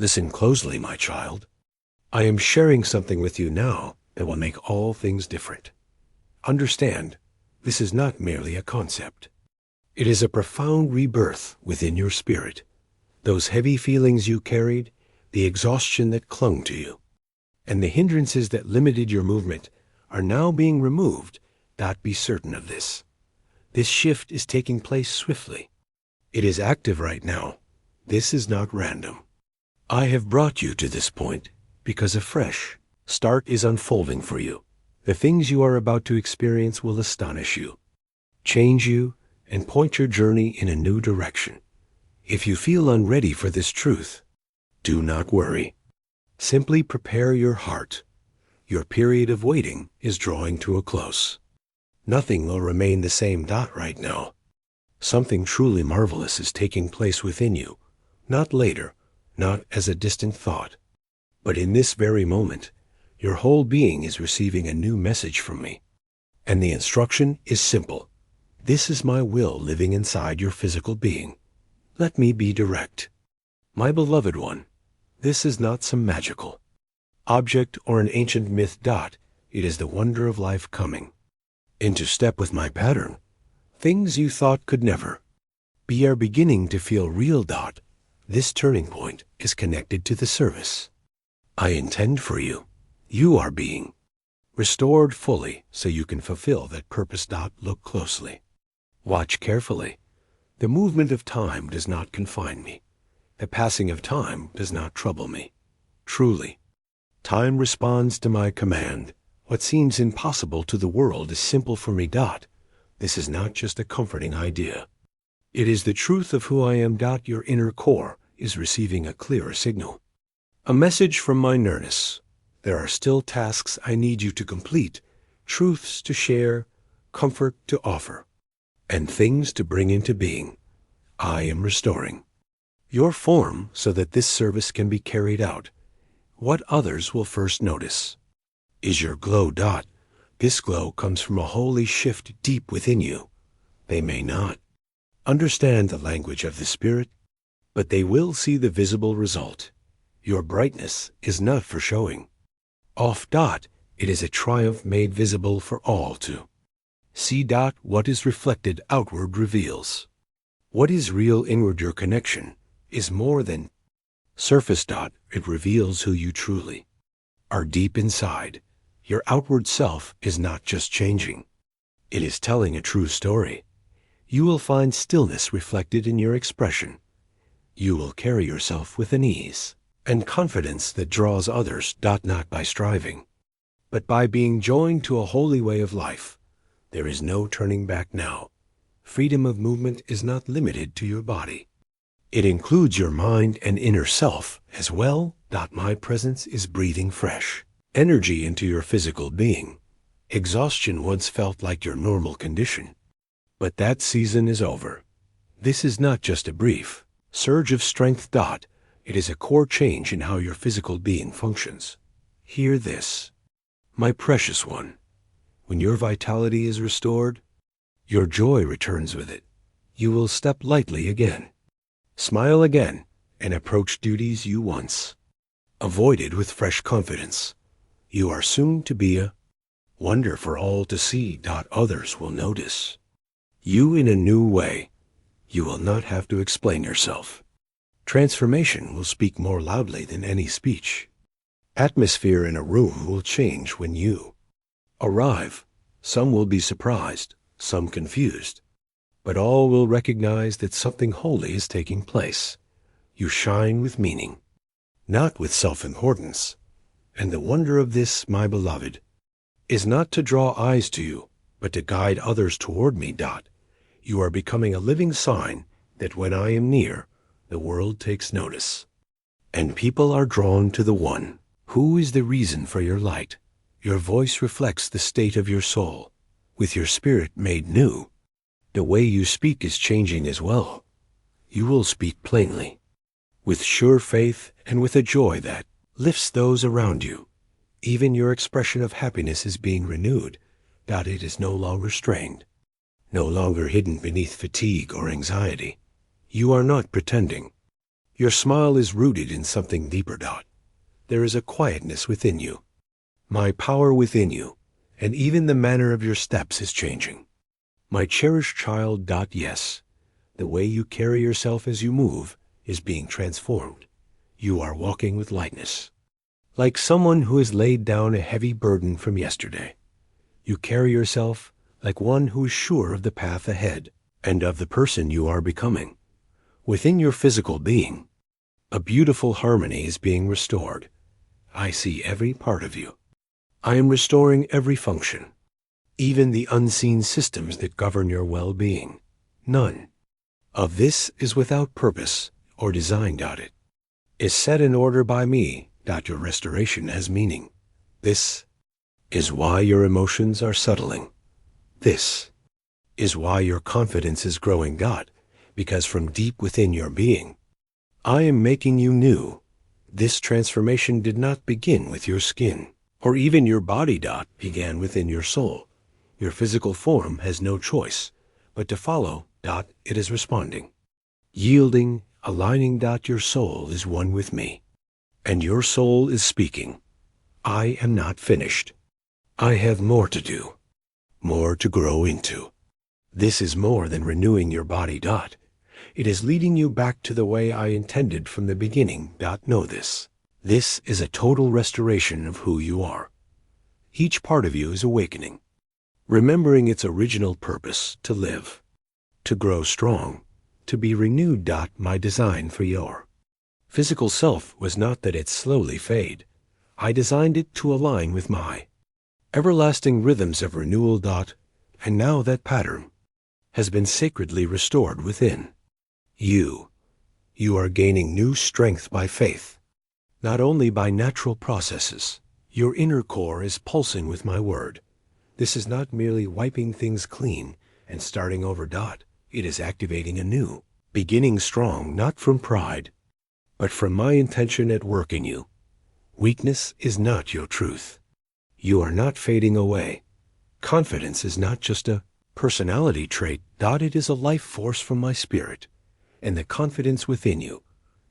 Listen closely, my child. I am sharing something with you now that will make all things different. Understand, this is not merely a concept. It is a profound rebirth within your spirit. Those heavy feelings you carried, the exhaustion that clung to you, and the hindrances that limited your movement are now being removed. Be certain of this. This shift is taking place swiftly. It is active right now. This is not random. I have brought you to this point because a fresh start is unfolding for you. The things you are about to experience will astonish you, change you, and point your journey in a new direction. If you feel unready for this truth, do not worry. Simply prepare your heart. Your period of waiting is drawing to a close. Nothing will remain the same. Right now. Something truly marvelous is taking place within you, not later, not as a distant thought, but in this very moment. Your whole being is receiving a new message from me. And the instruction is simple. This is my will living inside your physical being. Let me be direct. My beloved one, this is not some magical object or an ancient myth. It is the wonder of life coming into step with my pattern. Things you thought could never be are beginning to feel real. This turning point is connected to the service I intend for you. You are being restored fully so you can fulfill that purpose. Look closely. Watch carefully. The movement of time does not confine me. The passing of time does not trouble me. Truly, time responds to my command. What seems impossible to the world is simple for me. This is not just a comforting idea. It is the truth of who I am. Your inner core is receiving a clearer signal. A message from my nearness. There are still tasks I need you to complete, truths to share, comfort to offer, and things to bring into being. I am restoring your form so that this service can be carried out. What others will first notice is your glow. This glow comes from a holy shift deep within you. They may not understand the language of the Spirit, but they will see the visible result. Your brightness is not for showing off. It is a triumph made visible for all to see. What is reflected outward reveals what is real inward. Your connection is more than surface. It reveals who you truly are deep inside. Your outward self is not just changing. It is telling a true story. You will find stillness reflected in your expression. You will carry yourself with an ease and confidence that draws others. Not by striving, but by being joined to a holy way of life. There is no turning back now. Freedom of movement is not limited to your body. It includes your mind and inner self as well. My presence is breathing fresh energy into your physical being. Exhaustion once felt like your normal condition, but that season is over. This is not just a brief surge of strength. It is a core change in how your physical being functions. Hear this, my precious one. When your vitality is restored, your joy returns with it. You will step lightly again, smile again, and approach duties you once avoided with fresh confidence. You are soon to be a wonder for all to see. Others will notice you in a new way. You will not have to explain yourself. Transformation will speak more loudly than any speech. Atmosphere in a room will change when you arrive. Some will be surprised, some confused, but all will recognize that something holy is taking place. You shine with meaning, not with self-importance. And the wonder of this, my beloved, is not to draw eyes to you, but to guide others toward me. You are becoming a living sign that when I am near, the world takes notice, and people are drawn to the one who is the reason for your light. Your voice reflects the state of your soul. With your spirit made new, the way you speak is changing as well. You will speak plainly, with sure faith and with a joy that lifts those around you. Even your expression of happiness is being renewed. It is no longer strained, no longer hidden beneath fatigue or anxiety. You are not pretending. Your smile is rooted in something deeper. There is a quietness within you. My power within you, and even the manner of your steps is changing. My cherished child. Yes, the way you carry yourself as you move is being transformed. You are walking with lightness. Like someone who has laid down a heavy burden from yesterday. You carry yourself like one who is sure of the path ahead and of the person you are becoming. Within your physical being, a beautiful harmony is being restored. I see every part of you. I am restoring every function, even the unseen systems that govern your well-being. None of this is without purpose or design. It is set in order by me. Your restoration has meaning. This is why your emotions are settling. This is why your confidence is growing. Because from deep within your being, I am making you new. This transformation did not begin with your skin or even your body. Began within your soul. Your physical form has no choice but to follow. It is responding, yielding, aligning. Your soul is one with me, and your soul is speaking. I am not finished. I have more to do, more to grow into. This is more than renewing your body. It is leading you back to the way I intended from the beginning. Know this. This is a total restoration of who you are. Each part of you is awakening, remembering its original purpose: to live, to grow strong, to be renewed. My design for your physical self was not that it slowly fade. I designed it to align with my everlasting rhythms of renewal. And now that pattern has been sacredly restored within. You are gaining new strength by faith, not only by natural processes. Your inner core is pulsing with my word. This is not merely wiping things clean and starting over. It is activating anew, beginning strong, not from pride, but from my intention at work in you. Weakness is not your truth. You are not fading away. Confidence is not just a personality trait. It is a life force from my spirit. And the confidence within you,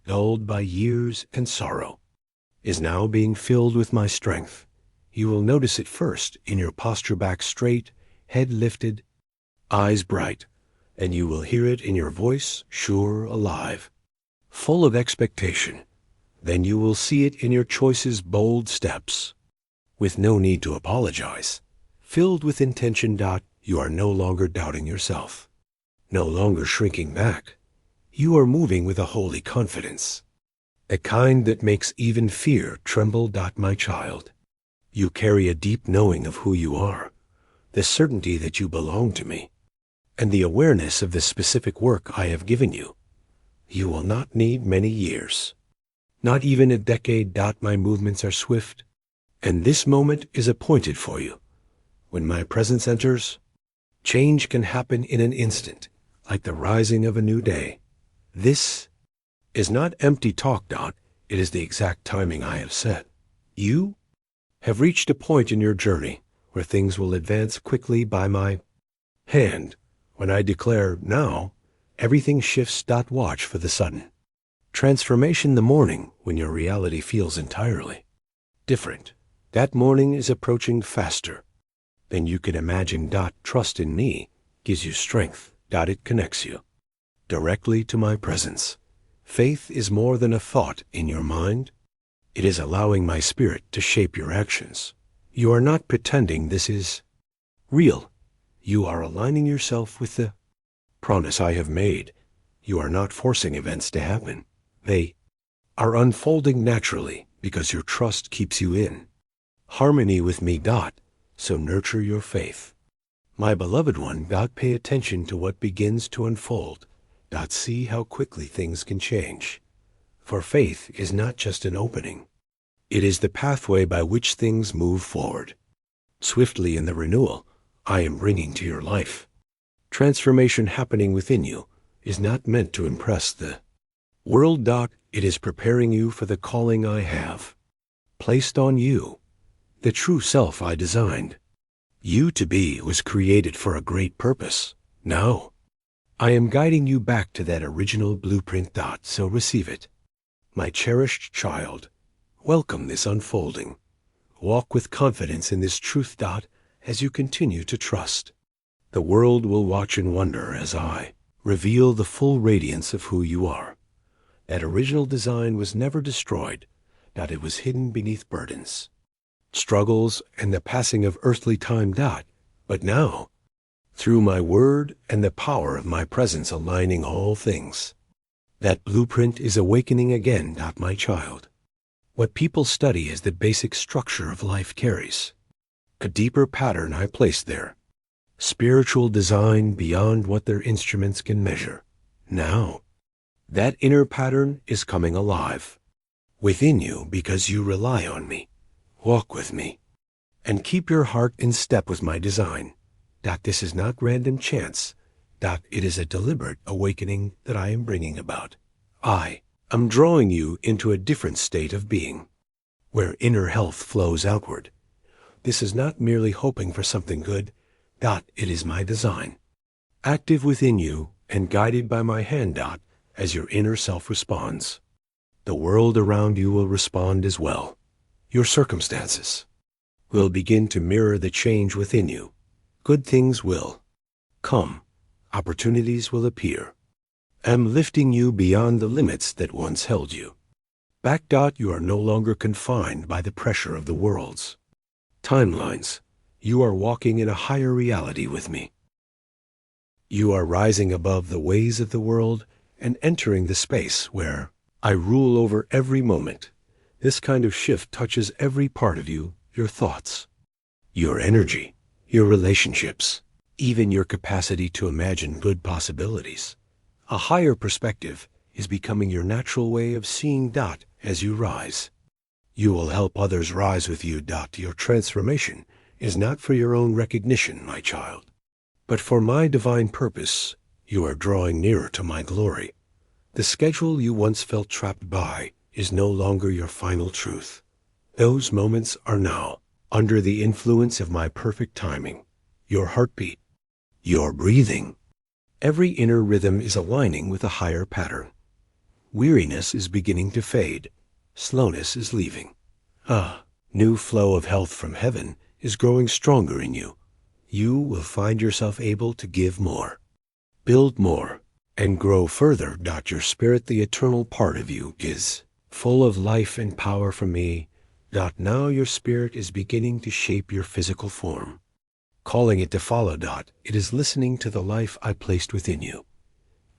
dulled by years and sorrow, is now being filled with my strength. You will notice it first in your posture: back straight, head lifted, eyes bright, and you will hear it in your voice, sure, alive, full of expectation. Then you will see it in your choices, bold steps, with no need to apologize, filled with intention. You are no longer doubting yourself, no longer shrinking back. You are moving with a holy confidence, a kind that makes even fear tremble. My child, you carry a deep knowing of who you are, the certainty that you belong to me, and the awareness of the specific work I have given you. You will not need many years, not even a decade. My movements are swift, and this moment is appointed for you. When my presence enters, change can happen in an instant, like the rising of a new day. This is not empty talk. It is the exact timing I have set. You have reached a point in your journey where things will advance quickly by my hand. When I declare now, everything shifts. Watch for the sudden transformation the morning when your reality feels entirely different. That morning is approaching faster than you can imagine. Trust in me gives you strength. It connects you directly to my presence. Faith is more than a thought in your mind. It is allowing my spirit to shape your actions. You are not pretending this is real. You are aligning yourself with the promise I have made. You are not forcing events to happen. They are unfolding naturally because your trust keeps you in harmony with me. So nurture your faith. My beloved one. Pay attention to what begins to unfold. See how quickly things can change. For faith is not just an opening. It is the pathway by which things move forward. Swiftly in the renewal I am bringing to your life. Transformation happening within you is not meant to impress the world. It is preparing you for the calling I have placed on you. The true self I designed you to be was created for a great purpose. Now, I am guiding you back to that original blueprint. So receive it. My cherished child, welcome this unfolding. Walk with confidence in this truth. As you continue to trust. The world will watch in wonder as I reveal the full radiance of who you are. That original design was never destroyed. It was hidden beneath burdens, struggles, and the passing of earthly time. But now, through my word and the power of my presence aligning all things, that blueprint is awakening again. My child. What people study is the basic structure of life carries a deeper pattern I placed there. Spiritual design beyond what their instruments can measure. Now, that inner pattern is coming alive within you because you rely on me. Walk with me and keep your heart in step with my design. This is not random chance. It is a deliberate awakening that I am bringing about. I am drawing you into a different state of being, where inner health flows outward. This is not merely hoping for something good. It is my design, active within you and guided by my hand. As your inner self responds, the world around you will respond as well. Your circumstances will begin to mirror the change within you. Good things will come. Opportunities will appear. I'm lifting you beyond the limits that once held you back. You are no longer confined by the pressure of the world's timelines. You are walking in a higher reality with me. You are rising above the ways of the world and entering the space where I rule over every moment. This kind of shift touches every part of you, your thoughts, your energy, your relationships, even your capacity to imagine good possibilities. A higher perspective is becoming your natural way of seeing. As you rise, you will help others rise with you. Your transformation is not for your own recognition, my child, but for my divine purpose. You are drawing nearer to my glory. The schedule you once felt trapped by is no longer your final truth. Those moments are now under the influence of my perfect timing. Your heartbeat, your breathing, every inner rhythm is aligning with a higher pattern. Weariness is beginning to fade. Slowness is leaving. New flow of health from heaven is growing stronger in you. You will find yourself able to give more, build more, and grow further. Your spirit, the eternal part of you, is full of life and power from me. Now your spirit is beginning to shape your physical form, calling it to follow. It is listening to the life I placed within you.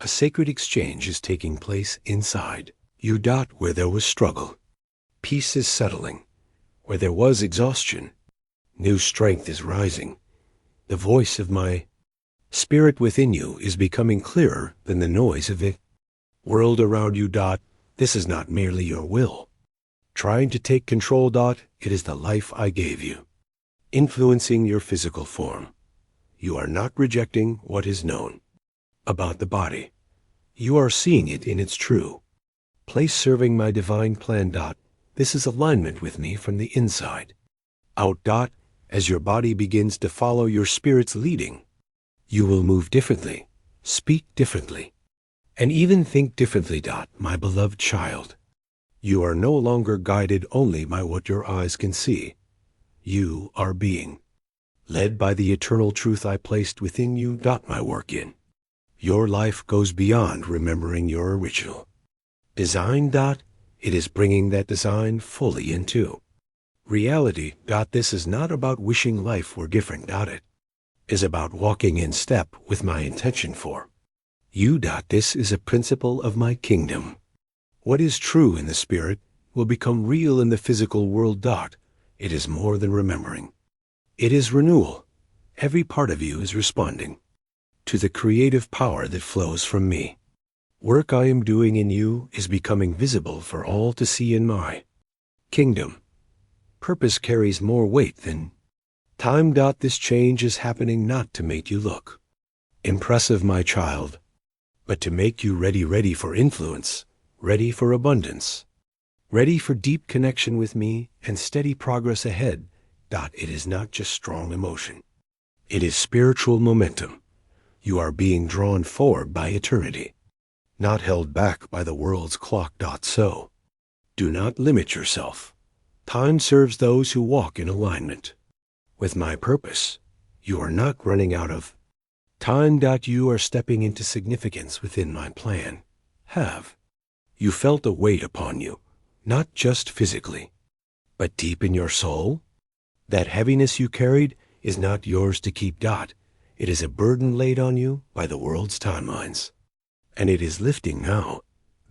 A sacred exchange is taking place inside you. Where there was struggle, peace is settling. Where there was exhaustion, new strength is rising. The voice of my spirit within you is becoming clearer than the noise of the world around you. This is not merely your will trying to take control. It is the life I gave you, influencing your physical form. You are not rejecting what is known about the body. You are seeing it in its true place, serving my divine plan. This is alignment with me from the inside out. As your body begins to follow your spirit's leading, you will move differently, speak differently, and even think differently. My beloved child, you are no longer guided only by what your eyes can see. You are being led by the eternal truth I placed within you. My work in your life goes beyond remembering your original design. It is bringing that design fully into reality. This is not about wishing life were different. It is about walking in step with my intention for you. This is a principle of my kingdom. What is true in the spirit will become real in the physical world. It is more than remembering. It is renewal. Every part of you is responding to the creative power that flows from me. Work I am doing in you is becoming visible for all to see in my kingdom. Purpose carries more weight than time. This change is happening not to make you look impressive, my child, but to make you ready for influence, ready for abundance, ready for deep connection with me and steady progress ahead. It is not just strong emotion. It is spiritual momentum. You are being drawn forward by eternity, not held back by the world's clock. So, Do not limit yourself. Time serves those who walk in alignment with my purpose. You are not running out of time. You are stepping into significance within my plan. Have you felt a weight upon you, not just physically, but deep in your soul? That heaviness you carried is not yours to keep. It is a burden laid on you by the world's timelines, and it is lifting now.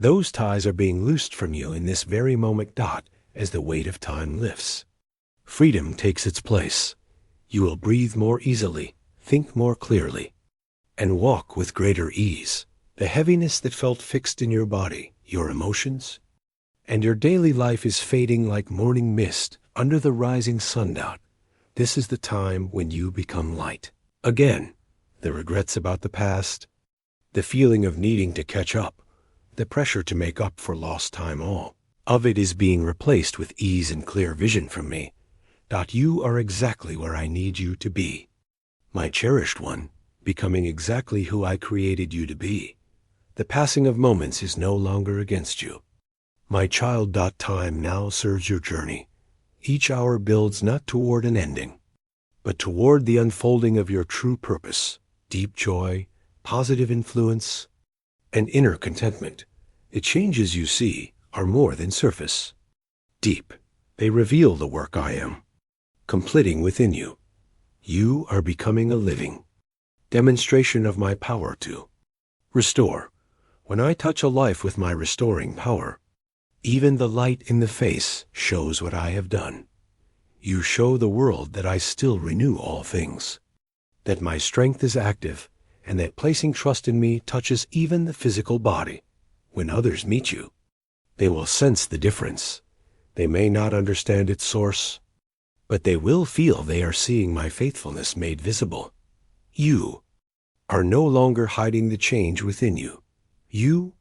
Those ties are being loosed from you in this very moment. As the weight of time lifts, freedom takes its place. You will breathe more easily, think more clearly, and walk with greater ease. The heaviness that felt fixed in your body, your emotions, and your daily life is fading like morning mist under the rising sun. This is the time when you become light. Again, the regrets about the past, the feeling of needing to catch up, the pressure to make up for lost time, all of it is being replaced with ease and clear vision from me. You are exactly where I need you to be. My cherished one, becoming exactly who I created you to be. The passing of moments is no longer against you. My child. Time now serves your journey. Each hour builds not toward an ending, but toward the unfolding of your true purpose, deep joy, positive influence, and inner contentment. The changes you see are more than surface. Deep, they reveal the work I am completing within you. You are becoming a living demonstration of my power to restore. When I touch a life with my restoring power, even the light in the face shows what I have done. You show the world that I still renew all things, that my strength is active, and that placing trust in me touches even the physical body. When others meet you, they will sense the difference. They may not understand its source, but they will feel they are seeing my faithfulness made visible. You are no longer hiding the change within you. You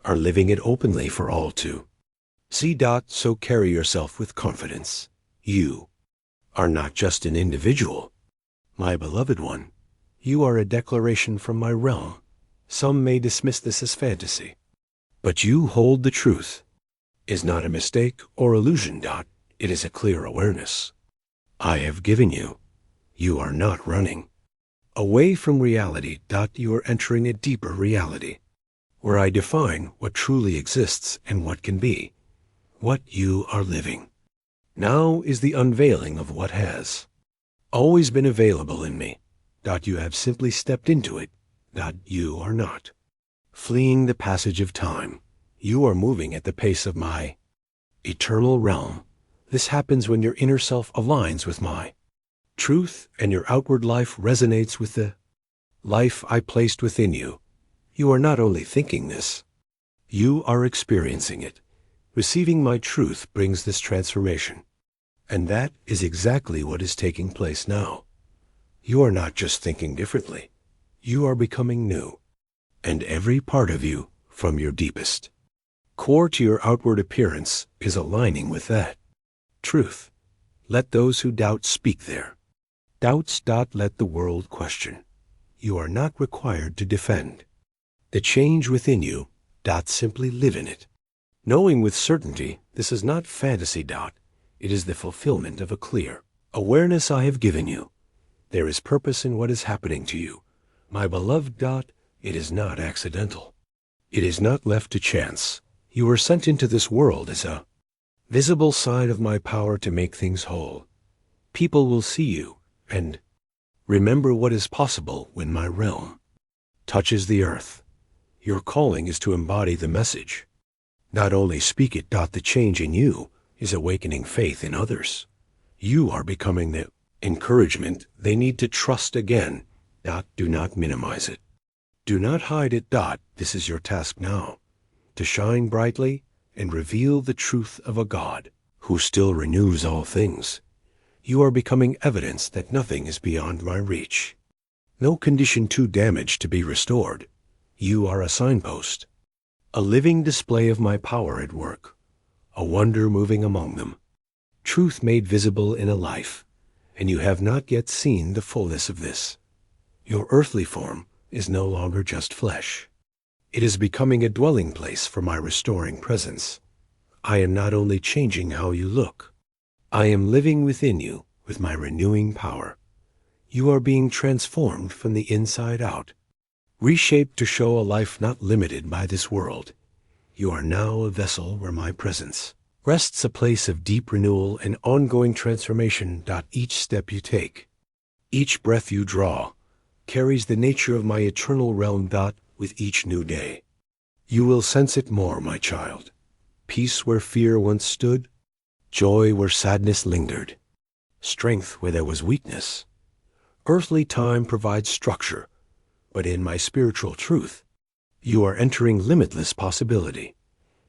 are living it openly for all to see. So carry yourself with confidence. You are not just an individual, my beloved one. You are a declaration from my realm. Some may dismiss this as fantasy, but you hold the truth. Is not a mistake or illusion. It is a clear awareness I have given you. You are not running away from reality. You are entering a deeper reality, where I define what truly exists and what can be. What you are living now is the unveiling of what has always been available in me. You have simply stepped into it. You are not fleeing the passage of time. You are moving at the pace of my eternal realm. This happens when your inner self aligns with my truth and your outward life resonates with the life I placed within you. You are not only thinking this, you are experiencing it. Receiving my truth brings this transformation, and that is exactly what is taking place now. You are not just thinking differently, you are becoming new, and every part of you, from your deepest core to your outward appearance, is aligning with that truth. Let those who doubt speak their doubts. Let the world question. You are not required to defend the change within you. Simply live in it, knowing with certainty this is not fantasy. It is the fulfillment of a clear awareness I have given you. There is purpose in what is happening to you, my beloved. It is not accidental. It is not left to chance. You were sent into this world as a visible sign of my power to make things whole. People will see you and remember what is possible when my realm touches the earth. Your calling is to embody the message, not only speak it. The change in you is awakening faith in others. You are becoming the encouragement they need to trust again. Do not minimize it. Do not hide it. This is your task now, to shine brightly and reveal the truth of a God who still renews all things. You are becoming evidence that nothing is beyond my reach. No condition too damaged to be restored. You are a signpost, a living display of my power at work, a wonder moving among them. Truth made visible in a life, and you have not yet seen the fullness of this. Your earthly form is no longer just flesh. It is becoming a dwelling place for my restoring presence. I am not only changing how you look, I am living within you with my renewing power. You are being transformed from the inside out, reshaped to show a life not limited by this world. You are now a vessel where my presence rests, a place of deep renewal and ongoing transformation. Each step you take, each breath you draw, carries the nature of my eternal realm. With each new day, you will sense it more, my child. Peace where fear once stood, joy where sadness lingered, strength where there was weakness. Earthly time provides structure, but in my spiritual truth, you are entering limitless possibility.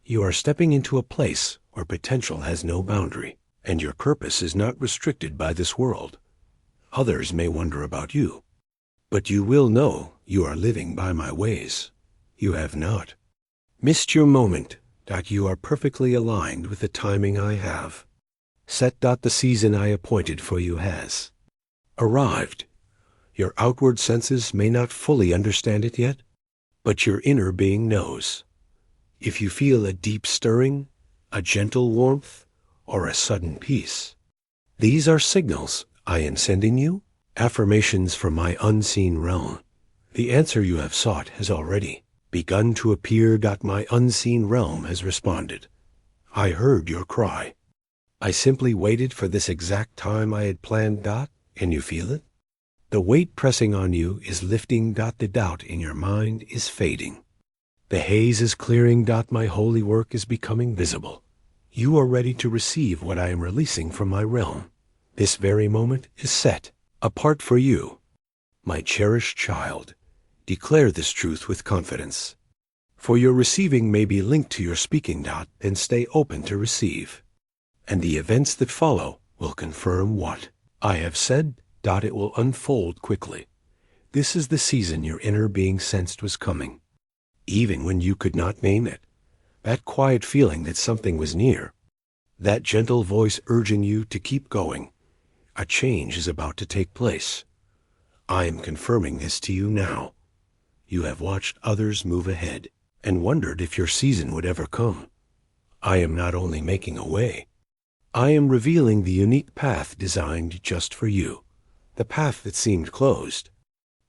You are stepping into a place where potential has no boundary, and your purpose is not restricted by this world. Others may wonder about you, but you will know you are living by my ways. You have not missed your moment. You are perfectly aligned with the timing I have set. The season I appointed for you has arrived. Your outward senses may not fully understand it yet, but your inner being knows. If you feel a deep stirring, a gentle warmth, or a sudden peace, these are signals I am sending you, affirmations from my unseen realm. The answer you have sought has already begun to appear. My unseen realm has responded. I heard your cry. I simply waited for this exact time I had planned. Can you feel it? The weight pressing on you is lifting. The doubt in your mind is fading. The haze is clearing. My holy work is becoming visible. You are ready to receive what I am releasing from my realm. This very moment is set apart for you. My cherished child, declare this truth with confidence. For your receiving may be linked to your speaking. And stay open to receive. And the events that follow will confirm what I have said. It will unfold quickly. This is the season your inner being sensed was coming, even when you could not name it. That quiet feeling that something was near, that gentle voice urging you to keep going. A change is about to take place. I am confirming this to you now. You have watched others move ahead and wondered if your season would ever come. I am not only making a way, I am revealing the unique path designed just for you. The path that seemed closed,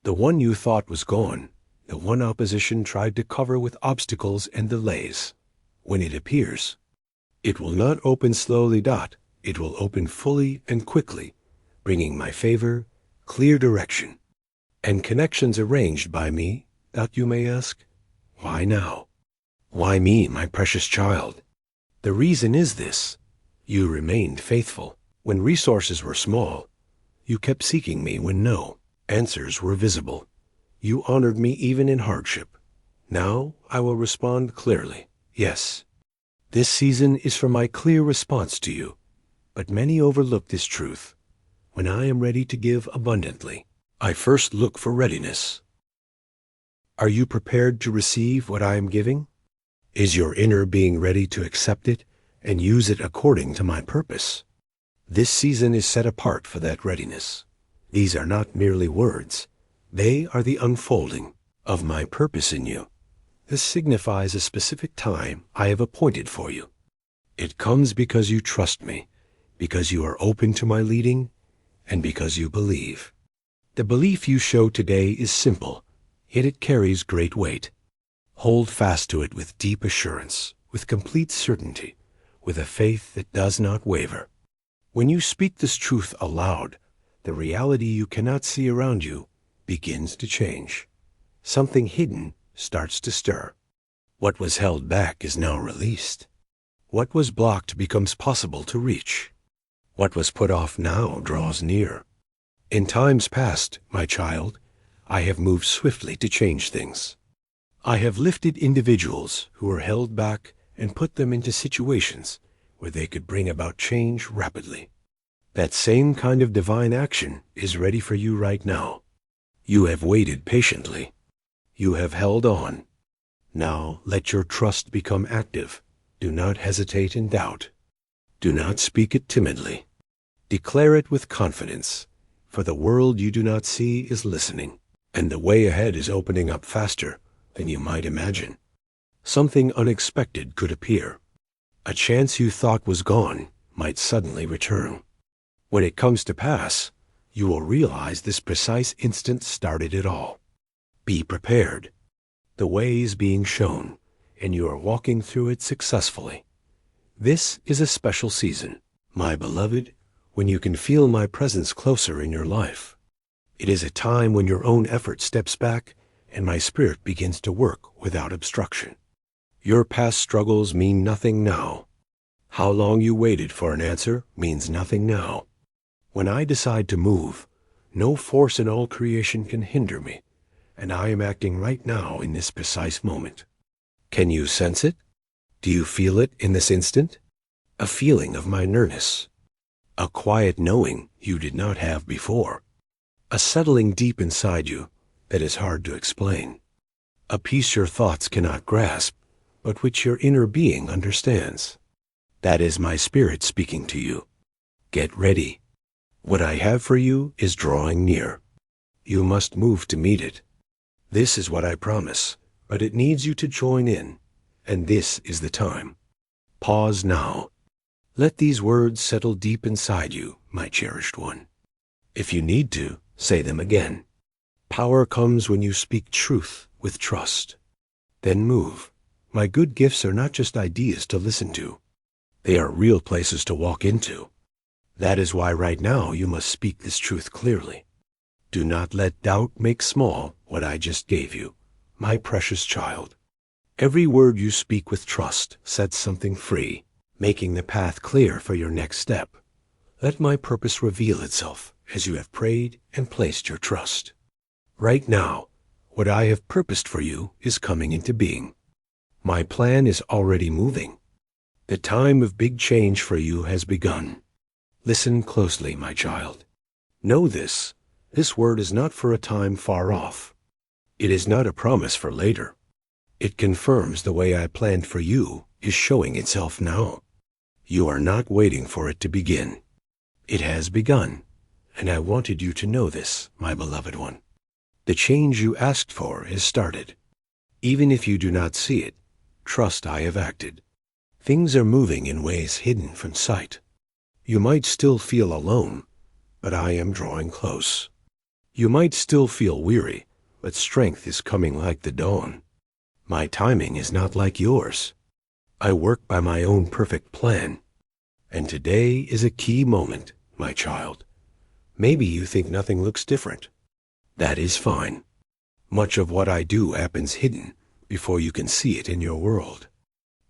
the one you thought was gone, the one opposition tried to cover with obstacles and delays. When it appears, it will not open slowly. It will open fully and quickly, bringing my favor, clear direction, and connections arranged by me. You may ask, why now? Why me, my precious child? The reason is this. You remained faithful when resources were small. You kept seeking me when no answers were visible. You honored me even in hardship. Now I will respond clearly. Yes, this season is for my clear response to you. But many overlook this truth. When I am ready to give abundantly, I first look for readiness. Are you prepared to receive what I am giving? Is your inner being ready to accept it and use it according to my purpose? This season is set apart for that readiness. These are not merely words. They are the unfolding of my purpose in you. This signifies a specific time I have appointed for you. It comes because you trust me, because you are open to my leading, and because you believe. The belief you show today is simple, yet it carries great weight. Hold fast to it with deep assurance, with complete certainty, with a faith that does not waver. When you speak this truth aloud, the reality you cannot see around you begins to change. Something hidden starts to stir. What was held back is now released. What was blocked becomes possible to reach. What was put off now draws near. In times past, my child, I have moved swiftly to change things. I have lifted individuals who were held back and put them into situations where they could bring about change rapidly. That same kind of divine action is ready for you right now. You have waited patiently. You have held on. Now let your trust become active. Do not hesitate in doubt. Do not speak it timidly. Declare it with confidence, for the world you do not see is listening, and the way ahead is opening up faster than you might imagine. Something unexpected could appear. A chance you thought was gone might suddenly return. When it comes to pass, you will realize this precise instant started it all. Be prepared. The way is being shown, and you are walking through it successfully. This is a special season, my beloved, when you can feel my presence closer in your life. It is a time when your own effort steps back and my spirit begins to work without obstruction. Your past struggles mean nothing now. How long you waited for an answer means nothing now. When I decide to move, no force in all creation can hinder me, and I am acting right now in this precise moment. Can you sense it? Do you feel it in this instant? A feeling of my nearness. A quiet knowing you did not have before. A settling deep inside you that is hard to explain. A peace your thoughts cannot grasp, but which your inner being understands. That is my spirit speaking to you. Get ready. What I have for you is drawing near. You must move to meet it. This is what I promise, but it needs you to join in, and this is the time. Pause now. Let these words settle deep inside you, my cherished one. If you need to, say them again. Power comes when you speak truth with trust. Then move. My good gifts are not just ideas to listen to. They are real places to walk into. That is why right now you must speak this truth clearly. Do not let doubt make small what I just gave you, my precious child. Every word you speak with trust sets something free, making the path clear for your next step. Let my purpose reveal itself as you have prayed and placed your trust. Right now, what I have purposed for you is coming into being. My plan is already moving. The time of big change for you has begun. Listen closely, my child. Know this. This word is not for a time far off. It is not a promise for later. It confirms the way I planned for you is showing itself now. You are not waiting for it to begin. It has begun, and I wanted you to know this, my beloved one. The change you asked for has started. Even if you do not see it, trust I have acted. Things are moving in ways hidden from sight. You might still feel alone, but I am drawing close. You might still feel weary, but strength is coming like the dawn. My timing is not like yours. I work by my own perfect plan. And today is a key moment, my child. Maybe you think nothing looks different. That is fine. Much of what I do happens hidden before you can see it in your world.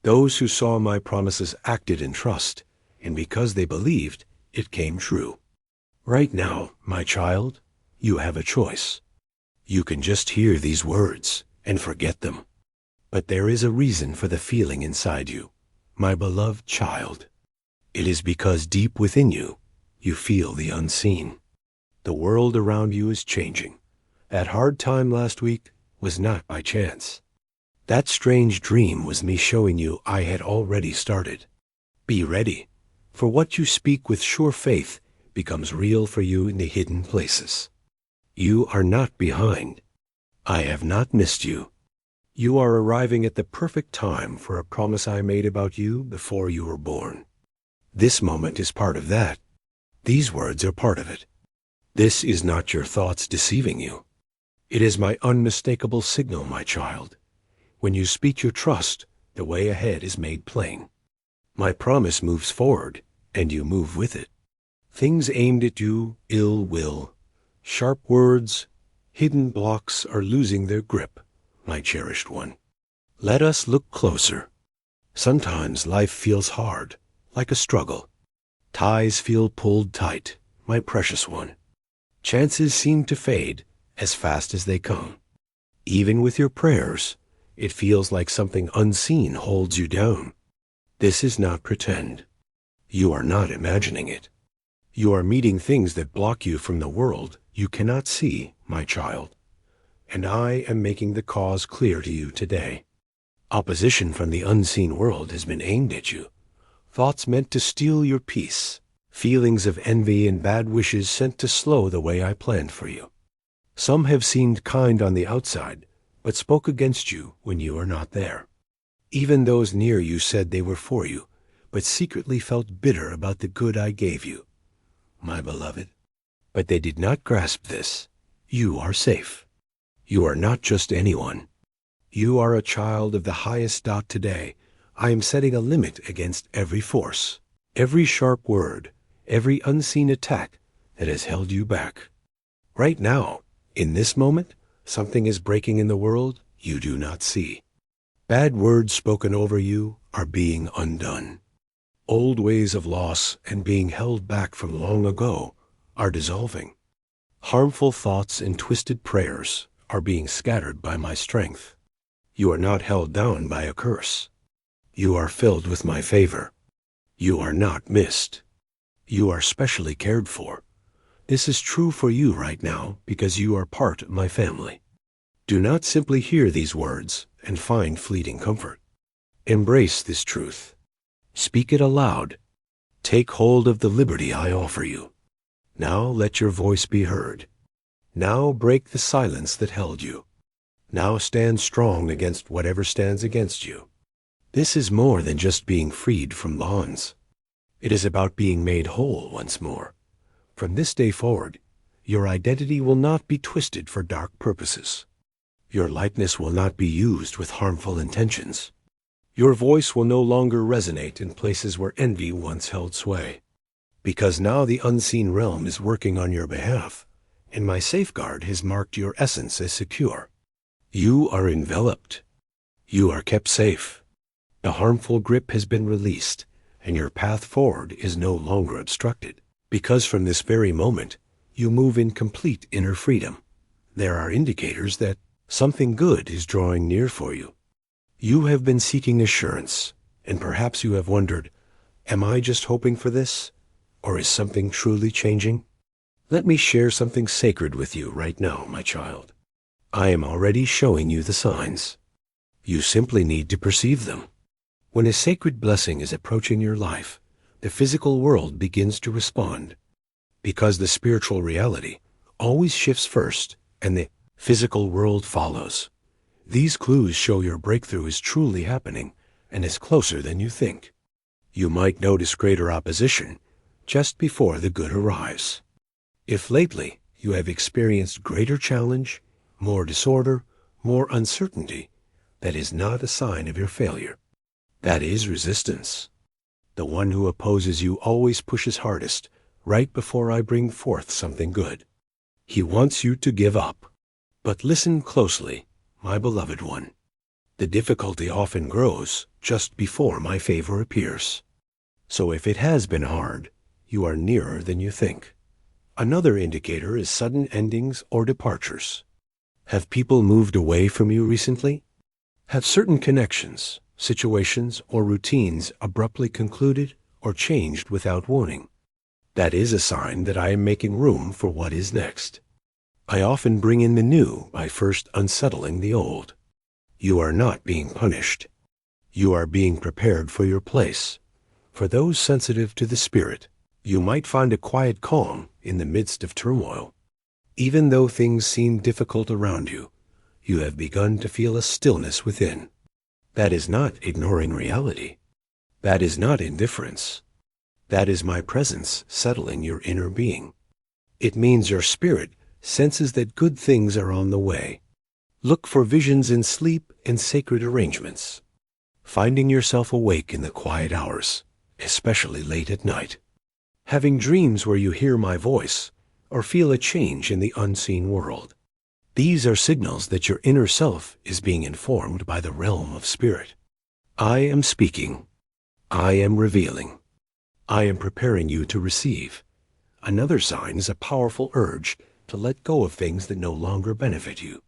Those who saw my promises acted in trust, and because they believed, it came true. Right now, my child, you have a choice. You can just hear these words and forget them. But there is a reason for the feeling inside you, my beloved child. It is because deep within you, you feel the unseen. The world around you is changing. That hard time last week was not by chance. That strange dream was me showing you I had already started. Be ready. For what you speak with sure faith becomes real for you in the hidden places. You are not behind. I have not missed you. You are arriving at the perfect time for a promise I made about you before you were born. This moment is part of that. These words are part of it. This is not your thoughts deceiving you. It is my unmistakable signal, my child. When you speak your trust, the way ahead is made plain. My promise moves forward, and you move with it. Things aimed at you, ill will, sharp words, hidden blocks are losing their grip, my cherished one. Let us look closer. Sometimes life feels hard, like a struggle. Ties feel pulled tight, my precious one. Chances seem to fade as fast as they come. Even with your prayers, it feels like something unseen holds you down. This is not pretend. You are not imagining it. You are meeting things that block you from the world you cannot see, my child. And I am making the cause clear to you today. Opposition from the unseen world has been aimed at you. Thoughts meant to steal your peace. Feelings of envy and bad wishes sent to slow the way I planned for you. Some have seemed kind on the outside, but spoke against you when you are not there. Even those near you said they were for you, but secretly felt bitter about the good I gave you, my beloved. But they did not grasp this. You are safe. You are not just anyone. You are a child of the highest dot today. I am setting a limit against every force, every sharp word, every unseen attack that has held you back. Right now, in this moment, something is breaking in the world you do not see. Bad words spoken over you are being undone. Old ways of loss and being held back from long ago are dissolving. Harmful thoughts and twisted prayers are being scattered by my strength. You are not held down by a curse. You are filled with my favor. You are not missed. You are specially cared for. This is true for you right now because you are part of my family. Do not simply hear these words and find fleeting comfort. Embrace this truth. Speak it aloud. Take hold of the liberty I offer you. Now let your voice be heard. Now break the silence that held you. Now stand strong against whatever stands against you. This is more than just being freed from bonds. It is about being made whole once more. From this day forward, your identity will not be twisted for dark purposes. Your likeness will not be used with harmful intentions. Your voice will no longer resonate in places where envy once held sway. Because now the unseen realm is working on your behalf, and my safeguard has marked your essence as secure. You are enveloped. You are kept safe. The harmful grip has been released, and your path forward is no longer obstructed. Because from this very moment, you move in complete inner freedom. There are indicators that something good is drawing near for you. You have been seeking assurance, and perhaps you have wondered, am I just hoping for this, or is something truly changing? Let me share something sacred with you right now, my child. I am already showing you the signs. You simply need to perceive them. When a sacred blessing is approaching your life, the physical world begins to respond. Because the spiritual reality always shifts first, and the physical world follows. These clues show your breakthrough is truly happening and is closer than you think. You might notice greater opposition just before the good arrives. If lately you have experienced greater challenge, more disorder, more uncertainty, that is not a sign of your failure. That is resistance. The one who opposes you always pushes hardest right before I bring forth something good. He wants you to give up. But listen closely, my beloved one. The difficulty often grows just before my favor appears. So if it has been hard, you are nearer than you think. Another indicator is sudden endings or departures. Have people moved away from you recently? Have certain connections, situations, or routines abruptly concluded or changed without warning? That is a sign that I am making room for what is next. I often bring in the new by first unsettling the old. You are not being punished. You are being prepared for your place. For those sensitive to the Spirit, you might find a quiet calm in the midst of turmoil. Even though things seem difficult around you, you have begun to feel a stillness within. That is not ignoring reality. That is not indifference. That is my presence settling your inner being. It means your spirit senses that good things are on the way. Look for visions in sleep and sacred arrangements. Finding yourself awake in the quiet hours, especially late at night. Having dreams where you hear my voice or feel a change in the unseen world. These are signals that your inner self is being informed by the realm of spirit. I am speaking. I am revealing. I am preparing you to receive. Another sign is a powerful urge to let go of things that no longer benefit you.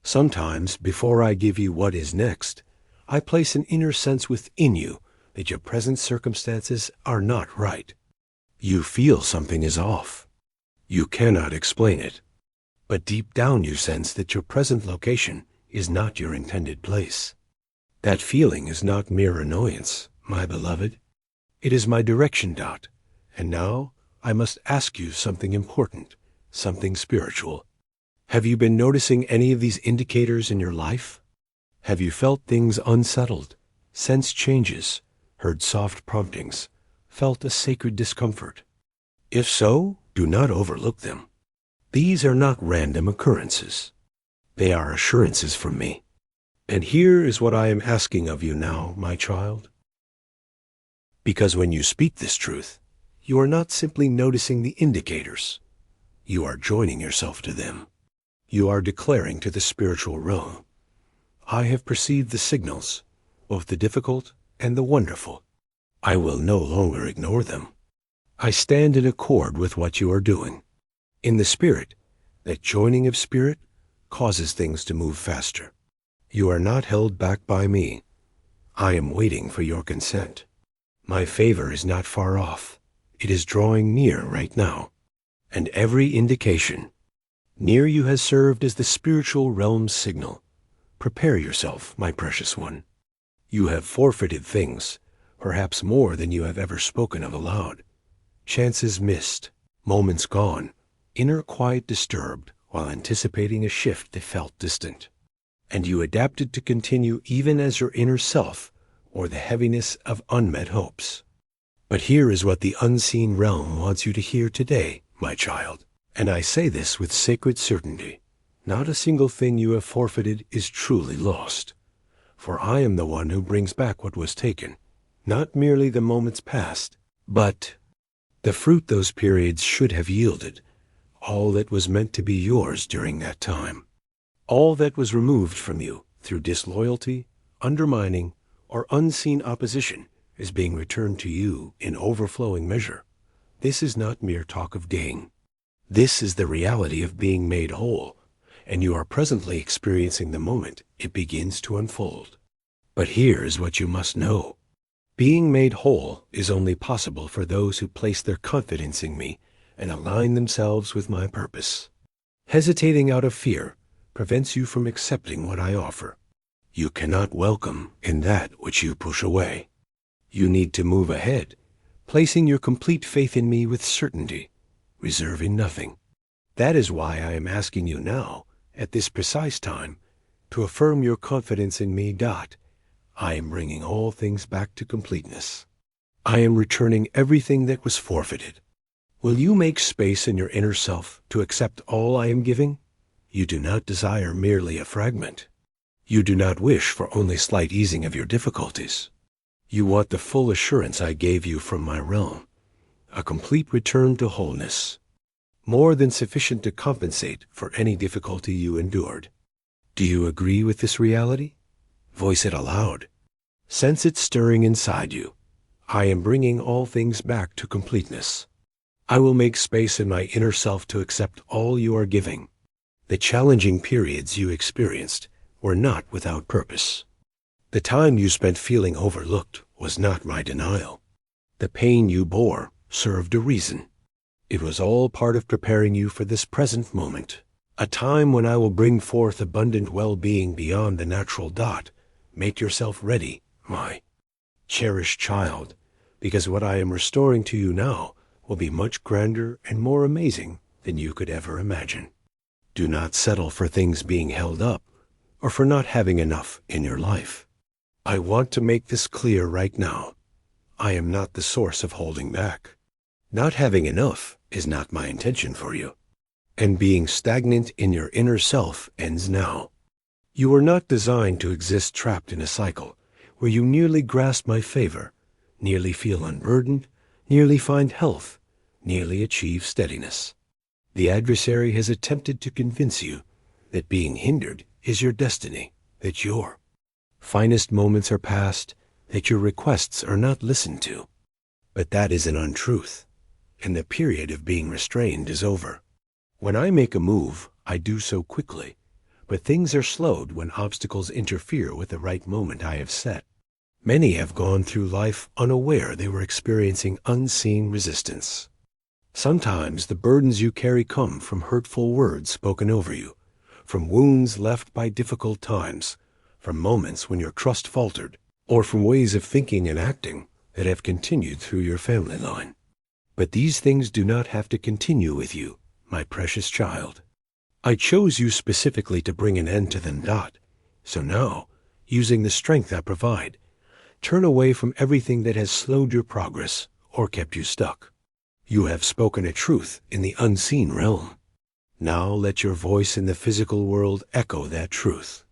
Sometimes, before I give you what is next, I place an inner sense within you that your present circumstances are not right. You feel something is off. You cannot explain it. But deep down you sense that your present location is not your intended place. That feeling is not mere annoyance, my beloved. It is my direction dot. And now I must ask you something important, something spiritual. Have you been noticing any of these indicators in your life? Have you felt things unsettled, sensed changes, heard soft promptings, felt a sacred discomfort. If so, do not overlook them. These are not random occurrences. They are assurances from me. And here is what I am asking of you now, my child. Because when you speak this truth, you are not simply noticing the indicators. You are joining yourself to them. You are declaring to the spiritual realm, I have perceived the signals, both the difficult and the wonderful. I will no longer ignore them. I stand in accord with what you are doing. In the spirit, that joining of spirit causes things to move faster. You are not held back by me. I am waiting for your consent. My favor is not far off. It is drawing near right now. And every indication near you has served as the spiritual realm's signal. Prepare yourself, my precious one. You have forfeited things, perhaps more than you have ever spoken of aloud. Chances missed, moments gone, inner quiet disturbed while anticipating a shift that felt distant. And you adapted to continue even as your inner self or the heaviness of unmet hopes. But here is what the unseen realm wants you to hear today, my child. And I say this with sacred certainty. Not a single thing you have forfeited is truly lost. For I am the one who brings back what was taken, not merely the moments past, but the fruit those periods should have yielded, all that was meant to be yours during that time. All that was removed from you through disloyalty, undermining, or unseen opposition is being returned to you in overflowing measure. This is not mere talk of gain. This is the reality of being made whole, and you are presently experiencing the moment it begins to unfold. But here is what you must know. Being made whole is only possible for those who place their confidence in me and align themselves with my purpose. Hesitating out of fear prevents you from accepting what I offer. You cannot welcome in that which you push away. You need to move ahead, placing your complete faith in me with certainty, reserving nothing. That is why I am asking you now, at this precise time, to affirm your confidence in me. I am bringing all things back to completeness. I am returning everything that was forfeited. Will you make space in your inner self to accept all I am giving? You do not desire merely a fragment. You do not wish for only slight easing of your difficulties. You want the full assurance I gave you from my realm, a complete return to wholeness, more than sufficient to compensate for any difficulty you endured. Do you agree with this reality? Voice it aloud. Sense it stirring inside you. I am bringing all things back to completeness. I will make space in my inner self to accept all you are giving. The challenging periods you experienced were not without purpose. The time you spent feeling overlooked was not my denial. The pain you bore served a reason. It was all part of preparing you for this present moment, a time when I will bring forth abundant well-being beyond the natural dot. Make yourself ready, my cherished child, because what I am restoring to you now will be much grander and more amazing than you could ever imagine. Do not settle for things being held up or for not having enough in your life. I want to make this clear right now. I am not the source of holding back. Not having enough is not my intention for you. And being stagnant in your inner self ends now. You are not designed to exist trapped in a cycle where you nearly grasp my favor, nearly feel unburdened, nearly find health, nearly achieve steadiness. The adversary has attempted to convince you that being hindered is your destiny, that your finest moments are past, that your requests are not listened to. But that is an untruth, and the period of being restrained is over. When I make a move, I do so quickly, but things are slowed when obstacles interfere with the right moment I have set. Many have gone through life unaware they were experiencing unseen resistance. Sometimes the burdens you carry come from hurtful words spoken over you, from wounds left by difficult times, from moments when your trust faltered, or from ways of thinking and acting that have continued through your family line. But these things do not have to continue with you, my precious child. I chose you specifically to bring an end to them. So now, using the strength I provide, Turn away from everything that has slowed your progress or kept you stuck. You have spoken a truth in the unseen realm. Now let your voice in the physical world echo that truth.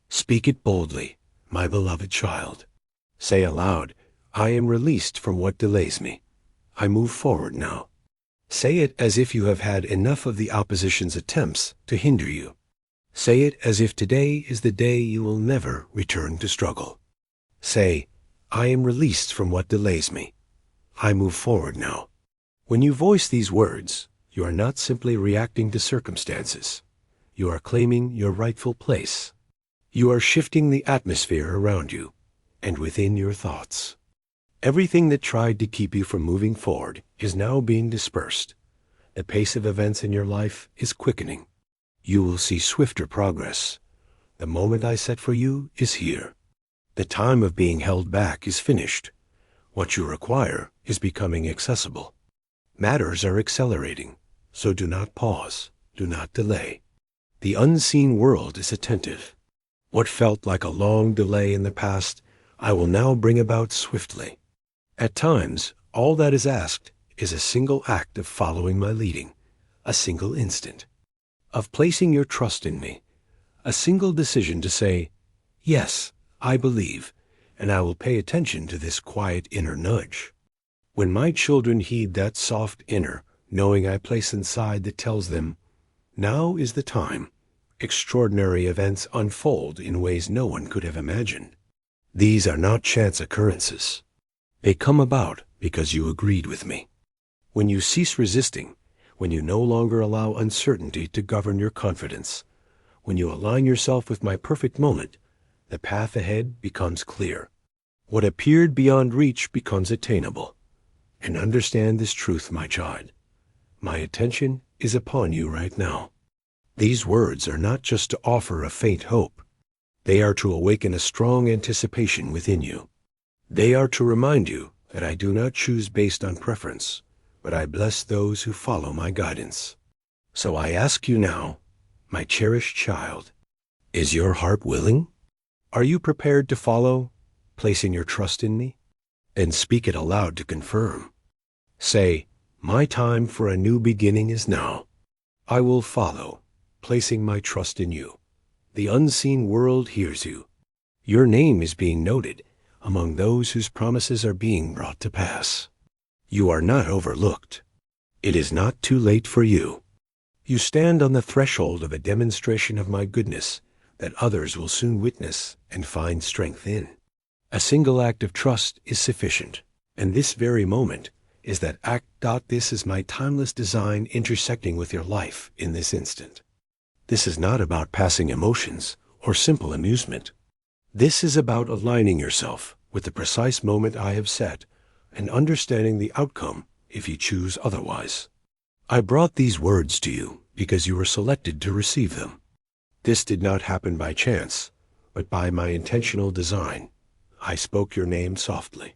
Speak it boldly, my beloved child. Say aloud, I am released from what delays me. I move forward now. Say it as if you have had enough of the opposition's attempts to hinder you. Say it as if today is the day you will never return to struggle. Say, I am released from what delays me. I move forward now. When you voice these words, you are not simply reacting to circumstances. You are claiming your rightful place. You are shifting the atmosphere around you and within your thoughts. Everything that tried to keep you from moving forward is now being dispersed. The pace of events in your life is quickening. You will see swifter progress. The moment I set for you is here. The time of being held back is finished. What you require is becoming accessible. Matters are accelerating, so do not pause, do not delay. The unseen world is attentive. What felt like a long delay in the past, I will now bring about swiftly. At times, all that is asked is a single act of following my leading, a single instant, of placing your trust in me, a single decision to say, yes, I believe, and I will pay attention to this quiet inner nudge. When my children heed that soft inner, knowing I place inside that tells them, now is the time, extraordinary events unfold in ways no one could have imagined. These are not chance occurrences. They come about because you agreed with me. When you cease resisting, when you no longer allow uncertainty to govern your confidence, when you align yourself with my perfect moment, the path ahead becomes clear. What appeared beyond reach becomes attainable. And understand this truth, my child. My attention is upon you right now. These words are not just to offer a faint hope. They are to awaken a strong anticipation within you. They are to remind you that I do not choose based on preference, but I bless those who follow my guidance. So I ask you now, my cherished child, is your heart willing? Are you prepared to follow, placing your trust in me? Then speak it aloud to confirm. Say, my time for a new beginning is now. I will follow, placing my trust in you. The unseen world hears you. Your name is being noted among those whose promises are being brought to pass. You are not overlooked. It is not too late for you. You stand on the threshold of a demonstration of my goodness that others will soon witness and find strength in. A single act of trust is sufficient, and this very moment is that act. This is my timeless design intersecting with your life in this instant. This is not about passing emotions or simple amusement. This is about aligning yourself with the precise moment I have set and understanding the outcome if you choose otherwise. I brought these words to you because you were selected to receive them. This did not happen by chance, but by my intentional design. I spoke your name softly.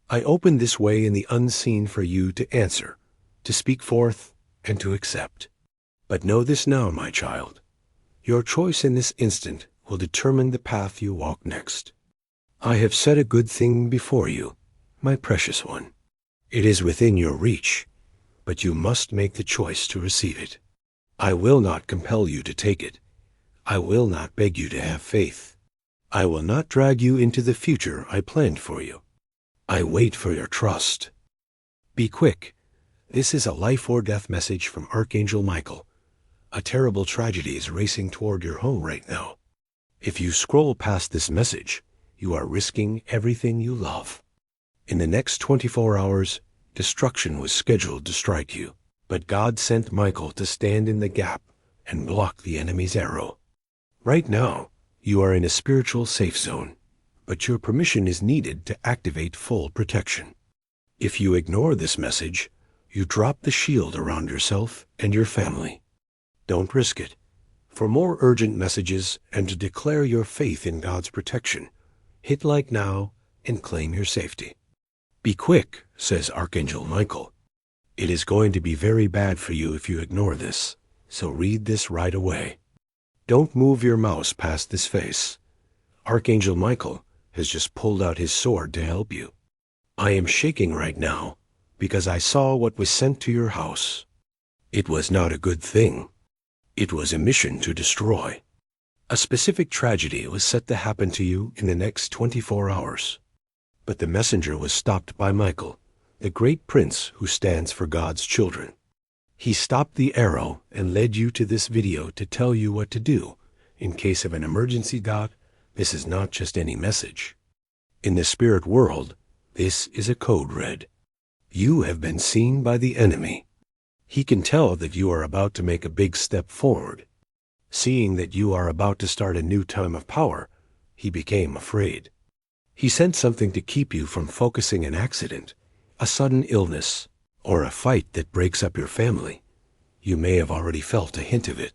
I opened this way in the unseen for you to answer, to speak forth, and to accept. But know this now, my child. Your choice in this instant will determine the path you walk next. I have set a good thing before you, my precious one. It is within your reach, but you must make the choice to receive it. I will not compel you to take it. I will not beg you to have faith. I will not drag you into the future I planned for you. I wait for your trust. Be quick. This is a life or death message from Archangel Michael. A terrible tragedy is racing toward your home right now. If you scroll past this message, you are risking everything you love. In the next 24 hours, destruction was scheduled to strike you, but God sent Michael to stand in the gap and block the enemy's arrow. Right now, you are in a spiritual safe zone, but your permission is needed to activate full protection. If you ignore this message, you drop the shield around yourself and your family. Don't risk it. For more urgent messages and to declare your faith in God's protection, hit like now and claim your safety. Be quick, says Archangel Michael. It is going to be very bad for you if you ignore this, so read this right away. Don't move your mouse past this face. Archangel Michael, has just pulled out his sword to help you. I am shaking right now because I saw what was sent to your house. It was not a good thing. It was a mission to destroy. A specific tragedy was set to happen to you in the next 24 hours. But the messenger was stopped by Michael, the great prince who stands for God's children. He stopped the arrow and led you to this video to tell you what to do in case of an emergency. This is not just any message. In the spirit world, this is a code red. You have been seen by the enemy. He can tell that you are about to make a big step forward. Seeing that you are about to start a new time of power, he became afraid. He sent something to keep you from focusing an accident, a sudden illness, or a fight that breaks up your family. You may have already felt a hint of it.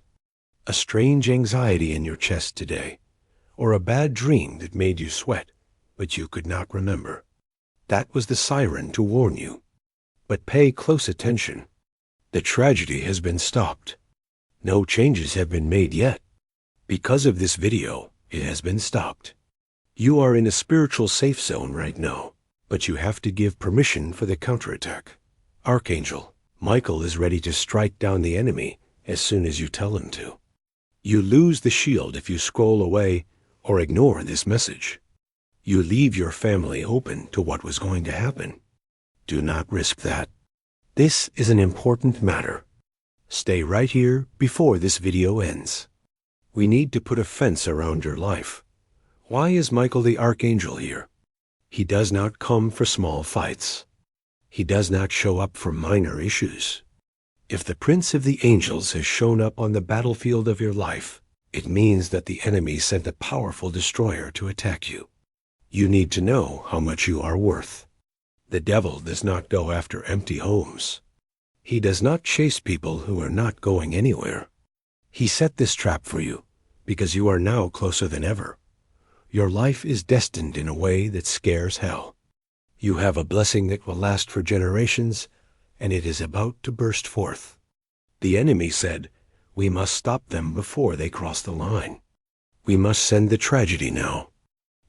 A strange anxiety in your chest today, or a bad dream that made you sweat, but you could not remember. That was the siren to warn you. But pay close attention. The tragedy has been stopped. No changes have been made yet. Because of this video, it has been stopped. You are in a spiritual safe zone right now, but you have to give permission for the counterattack. Archangel Michael is ready to strike down the enemy as soon as you tell him to. You lose the shield if you scroll away or ignore this message. You leave your family open to what was going to happen. Do not risk that. This is an important matter. Stay right here before this video ends. We need to put a fence around your life. Why is Michael the Archangel here? He does not come for small fights. He does not show up for minor issues. If the Prince of the Angels has shown up on the battlefield of your life, it means that the enemy sent a powerful destroyer to attack you. You need to know how much you are worth. The devil does not go after empty homes. He does not chase people who are not going anywhere. He set this trap for you because you are now closer than ever. Your life is destined in a way that scares hell. You have a blessing that will last for generations, and it is about to burst forth. The enemy said, "We must stop them before they cross the line. We must send the tragedy now.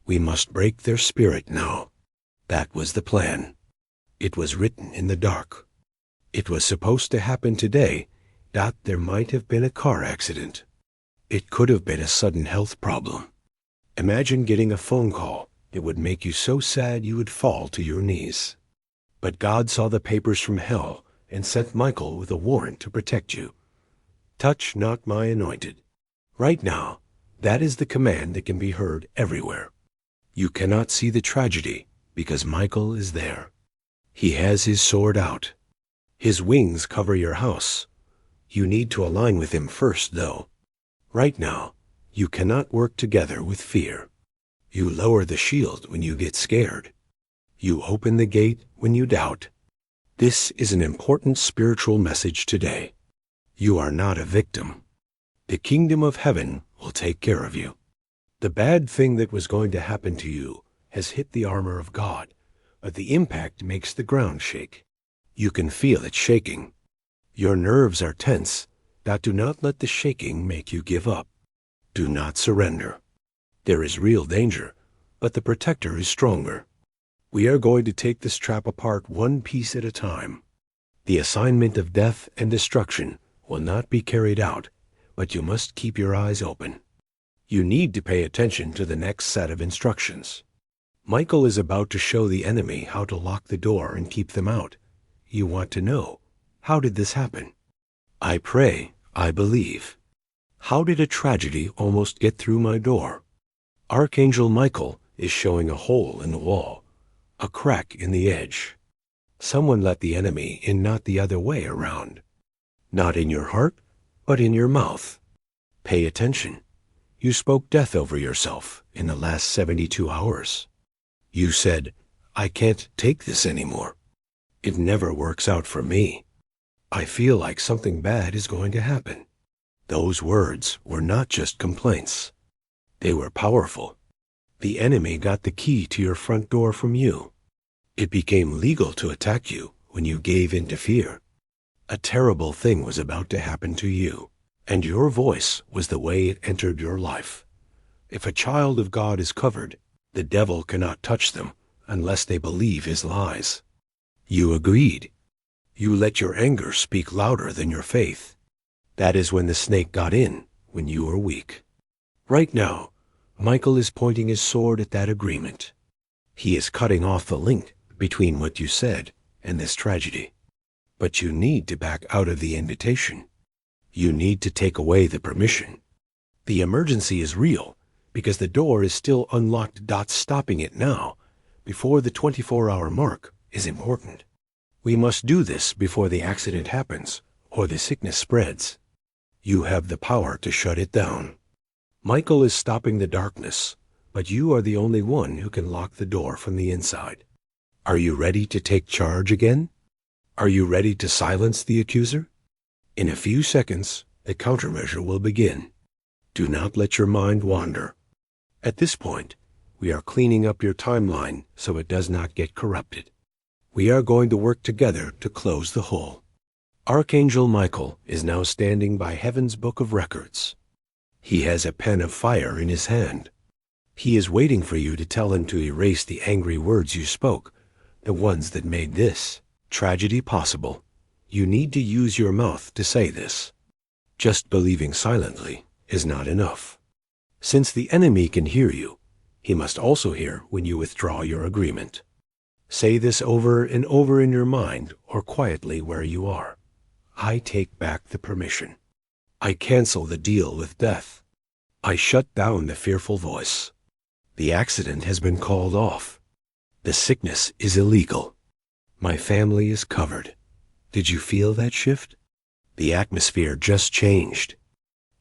We must break their spirit now." That was the plan. It was written in the dark. It was supposed to happen today. There might have been a car accident. It could have been a sudden health problem. Imagine getting a phone call. It would make you so sad you would fall to your knees. But God saw the papers from hell and sent Michael with a warrant to protect you. Touch not my anointed. Right now, that is the command that can be heard everywhere. You cannot see the tragedy because Michael is there. He has his sword out. His wings cover your house. You need to align with him first, though. Right now, you cannot work together with fear. You lower the shield when you get scared. You open the gate when you doubt. This is an important spiritual message today. You are not a victim. The kingdom of heaven will take care of you. The bad thing that was going to happen to you has hit the armor of God, but the impact makes the ground shake. You can feel it shaking. Your nerves are tense. Do not let the shaking make you give up. Do not surrender. There is real danger, but the protector is stronger. We are going to take this trap apart one piece at a time. The assignment of death and destruction will not be carried out, but you must keep your eyes open. You need to pay attention to the next set of instructions. Michael is about to show the enemy how to lock the door and keep them out. You want to know, how did this happen? I pray, I believe. How did a tragedy almost get through my door? Archangel Michael is showing a hole in the wall, a crack in the edge. Someone let the enemy in, not the other way around. Not in your heart, but in your mouth. Pay attention. You spoke death over yourself in the last 72 hours. You said, "I can't take this anymore. It never works out for me. I feel like something bad is going to happen." Those words were not just complaints. They were powerful. The enemy got the key to your front door from you. It became legal to attack you when you gave in to fear. A terrible thing was about to happen to you, and your voice was the way it entered your life. If a child of God is covered, The devil cannot touch them unless they believe his lies. You agreed. You let your anger speak louder than your faith. That is when the snake got in, when you were weak. Right now, Michael is pointing his sword at that agreement. He is cutting off the link between what you said and this tragedy. But you need to back out of the invitation. You need to take away the permission. The emergency is real because the door is still unlocked. Stopping it now, before the 24-hour mark, is important. We must do this before the accident happens or the sickness spreads. You have the power to shut it down. Michael is stopping the darkness, but you are the only one who can lock the door from the inside. Are you ready to take charge again? Are you ready to silence the accuser? In a few seconds, the countermeasure will begin. Do not let your mind wander. At this point, we are cleaning up your timeline so it does not get corrupted. We are going to work together to close the hole. Archangel Michael is now standing by Heaven's Book of Records. He has a pen of fire in his hand. He is waiting for you to tell him to erase the angry words you spoke, the ones that made this tragedy possible. You need to use your mouth to say this. Just believing silently is not enough. Since the enemy can hear you, he must also hear when you withdraw your agreement. Say this over and over in your mind or quietly where you are. I take back the permission. I cancel the deal with death. I shut down the fearful voice. The accident has been called off. The sickness is illegal. My family is covered. Did you feel that shift? The atmosphere just changed.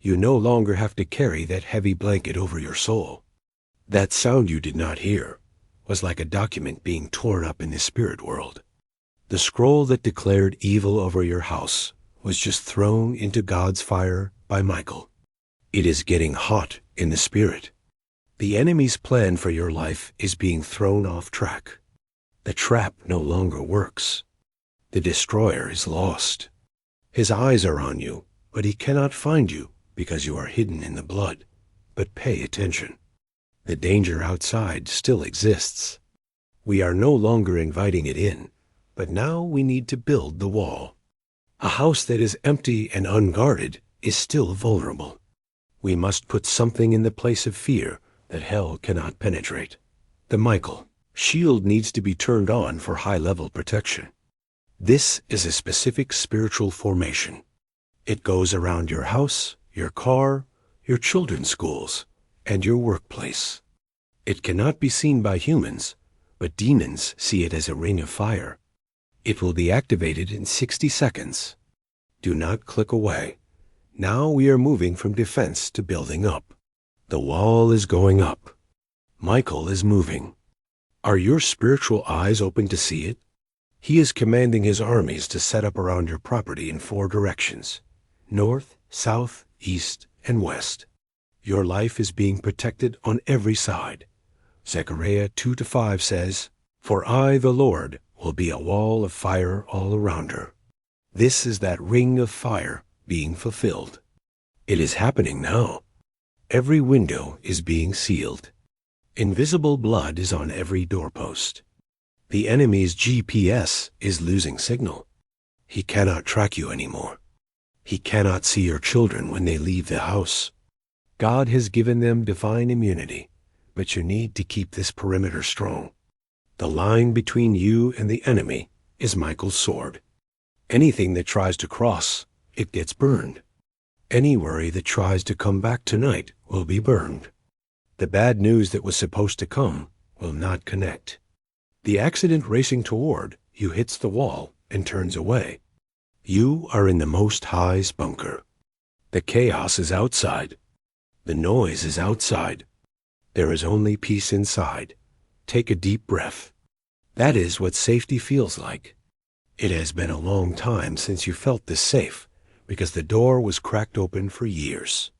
You no longer have to carry that heavy blanket over your soul. That sound you did not hear was like a document being torn up in the spirit world. The scroll that declared evil over your house was just thrown into God's fire by Michael. It is getting hot in the spirit. The enemy's plan for your life is being thrown off track. The trap no longer works. The destroyer is lost. His eyes are on you, but he cannot find you because you are hidden in the blood. But pay attention. The danger outside still exists. We are no longer inviting it in, but now we need to build the wall. A house that is empty and unguarded is still vulnerable. We must put something in the place of fear that hell cannot penetrate. The Michael shield needs to be turned on for high-level protection. This is a specific spiritual formation. It goes around your house, your car, your children's schools, and your workplace. It cannot be seen by humans, but demons see it as a ring of fire. It will be activated in 60 seconds. Do not click away. Now we are moving from defense to building up. The wall is going up. Michael is moving. Are your spiritual eyes open to see it? He is commanding his armies to set up around your property in 4 directions: north, south, east, and west. Your life is being protected on every side. Zechariah 2-5 says, "For I, the Lord, will be a wall of fire all around her." This is that ring of fire being fulfilled. It is happening now. Every window is being sealed. Invisible blood is on every doorpost. The enemy's GPS is losing signal. He cannot track you anymore. He cannot see your children when they leave the house. God has given them divine immunity, but you need to keep this perimeter strong. The line between you and the enemy is Michael's sword. Anything that tries to cross, it gets burned. Any worry that tries to come back tonight will be burned. The bad news that was supposed to come will not connect. The accident racing toward you hits the wall and turns away. You are in the Most High's bunker. The chaos is outside. The noise is outside. There is only peace inside. Take a deep breath. That is what safety feels like. It has been a long time since you felt this safe, because the door was cracked open for years.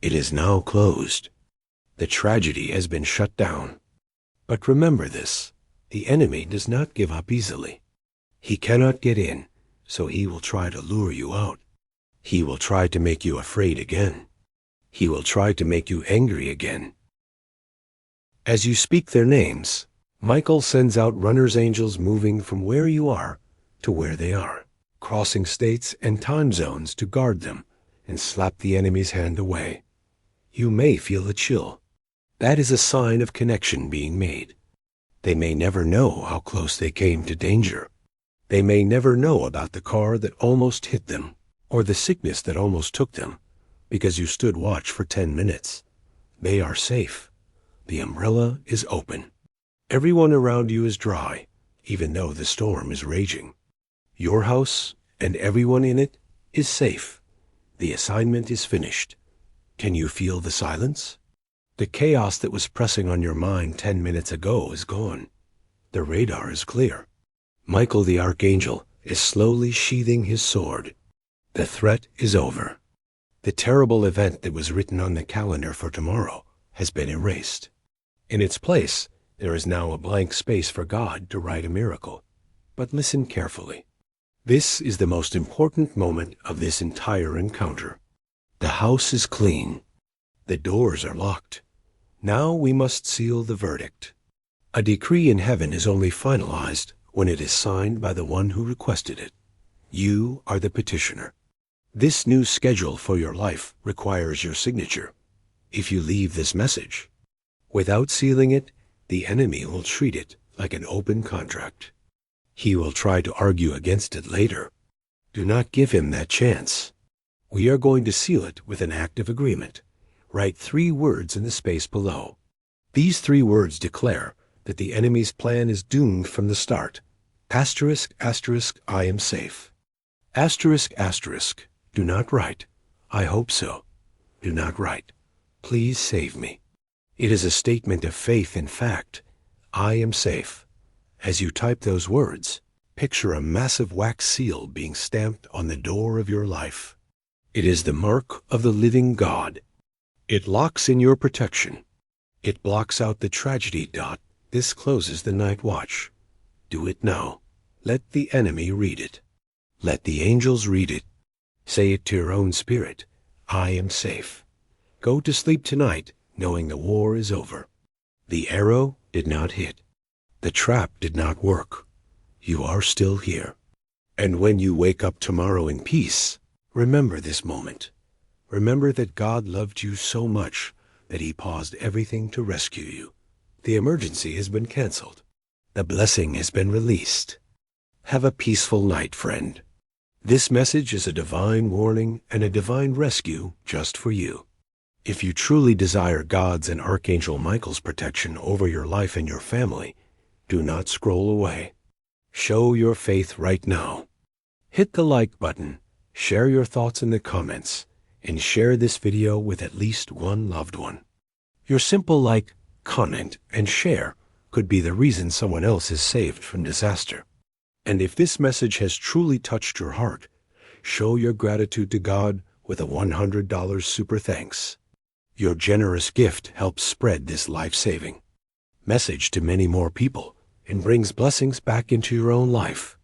It is now closed. The tragedy has been shut down. But remember this, the enemy does not give up easily. He cannot get in, so he will try to lure you out. He will try to make you afraid again. He will try to make you angry again. As you speak their names, Michael sends out runner's angels moving from where you are to where they are, crossing states and time zones to guard them and slap the enemy's hand away. You may feel a chill. That is a sign of connection being made. They may never know how close they came to danger. They may never know about the car that almost hit them or the sickness that almost took them because you stood watch for 10 minutes. They are safe. The umbrella is open. Everyone around you is dry, even though the storm is raging. Your house and everyone in it is safe. The assignment is finished. Can you feel the silence? The chaos that was pressing on your mind 10 minutes ago is gone. The radar is clear. Michael the Archangel is slowly sheathing his sword. The threat is over. The terrible event that was written on the calendar for tomorrow has been erased. In its place, there is now a blank space for God to write a miracle. But listen carefully. This is the most important moment of this entire encounter. The house is clean. The doors are locked. Now we must seal the verdict. A decree in heaven is only finalized when it is signed by the one who requested it. You are the petitioner. This new schedule for your life requires your signature. If you leave this message without sealing it, the enemy will treat it like an open contract. He will try to argue against it later. Do not give him that chance. We are going to seal it with an act of agreement. Write 3 words in the space below. These 3 words declare that the enemy's plan is doomed from the start. Asterisk, asterisk, I am safe. Asterisk, asterisk, do not write, I hope so. Do not write, please save me. It is a statement of faith and fact. I am safe. As you type those words, picture a massive wax seal being stamped on the door of your life. It is the mark of the living God. It locks in your protection. It blocks out the tragedy. This closes the night watch. Do it now. Let the enemy read it. Let the angels read it. Say it to your own spirit. I am safe. Go to sleep tonight knowing the war is over. The arrow did not hit. The trap did not work. You are still here. And when you wake up tomorrow in peace, remember this moment. Remember that God loved you so much that he paused everything to rescue you. The emergency has been canceled. The blessing has been released. Have a peaceful night, friend. This message is a divine warning and a divine rescue just for you. If you truly desire God's and Archangel Michael's protection over your life and your family, do not scroll away. Show your faith right now. Hit the like button, share your thoughts in the comments, and share this video with at least one loved one. Your simple like, comment, and share could be the reason someone else is saved from disaster. And if this message has truly touched your heart, show your gratitude to God with a $100 super thanks. Your generous gift helps spread this life-saving message to many more people and brings blessings back into your own life.